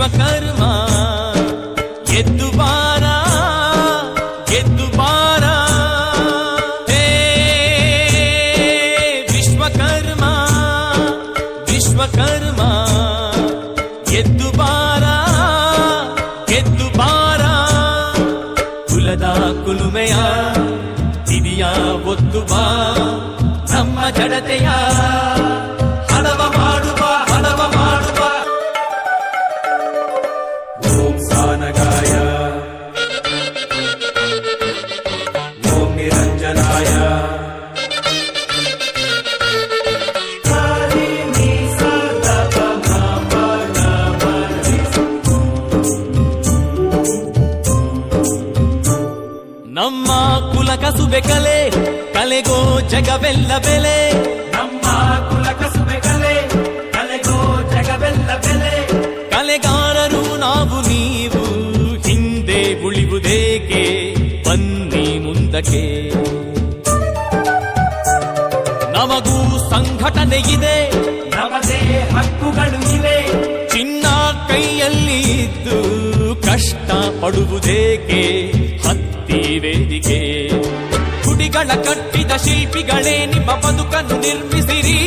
ವಿಶ್ವಕರ್ಮ ಎದ್ದು ಬಾರ ಎದ್ದು ಬಾರ ಹೇ ವಿಶ್ವಕರ್ಮ ವಿಶ್ವಕರ್ಮ ಎದ್ದು ಬಾರ ಎದ್ದು ಬಾರ ಕುಲದ ಕುಲುಮೆಯ ತಿರಿಯ ಒದ್ದು ಬಾ ನಮ್ಮ ಜಡತೆಯ ಹಲವ ಮಾಡುವ ಹಲವ ಮಾಡುವ ಓಂ ಸಾನಗಾಯ ಓಂ ನಿರಂಜನಾಯ ನಮ್ಮ ಕುಲ ಕಸುಬೆ ಕಲೆ ಕಲೆಗೋ ಜಗವೆಲ್ಲ ಬೆಲೆ ನಮ್ಮ ಕುಲ ಕಸುಬೆ ಕಲೆ ಕಲೆಗೋ ಜಗವೆಲ್ಲ ಬೆಲೆ ಕಲೆಗಾರರು ನಾವು ನೀವು ಹಿಂದೆ ಉಳಿಯುವುದೇಕೆ ಬನ್ನಿ ಮುಂದಕ್ಕೆ ನಮಗೂ ಸಂಘಟನೆ ಇದೆ ನಮ್ಮದೇ ಹಕ್ಕುಗಳು ಇವೆ ಚಿನ್ನ ಕೈಯಲ್ಲಿ ಇದ್ದು ಕಷ್ಟ ಪಡುವುದೇಕೆ ಹತ್ತಿ ವೇದಿಕೆ ಗುಡಿಗಳ ಕಟ್ಟಿದ ಶಿಲ್ಪಿಗಳೇ ನಿಮ್ಮ ಬದುಕನ್ನು ನಿರ್ಮಿಸಿರಿ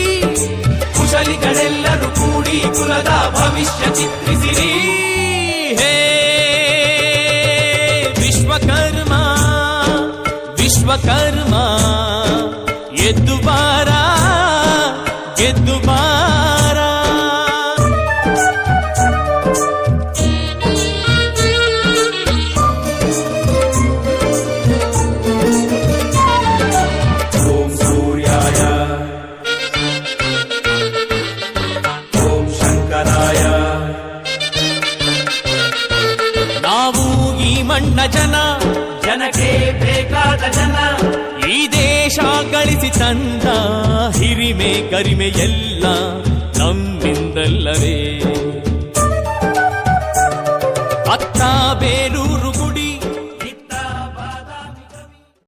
ಕುಶಲಿಗಳೆಲ್ಲರೂ ಕೂಡಿ ಕುಲದ ಭವಿಷ್ಯ ಚಿತ್ರಿಸಿರಿ ಹೇ ವಿಶ್ವಕರ್ಮ ವಿಶ್ವಕರ್ಮ ಎದ್ದು ಬಾರ ಗೆದ್ದು ಬಾರ ಓಂ ಸೂರ್ಯಾಯ ಓಂ ಶಂಕರಾಯ ನಾವು ಈ ಮಣ್ಣ ಜನ ಜನಕ್ಕೆ ಬೇಕಾದ ಜನ ಈ ದೇಶ ಗಳಿಸಿ ತಂದ ಹಿರಿಮೆ ಗರಿಮೆ ಎಲ್ಲ ನಮ್ಮಿಂದಲ್ಲವೇ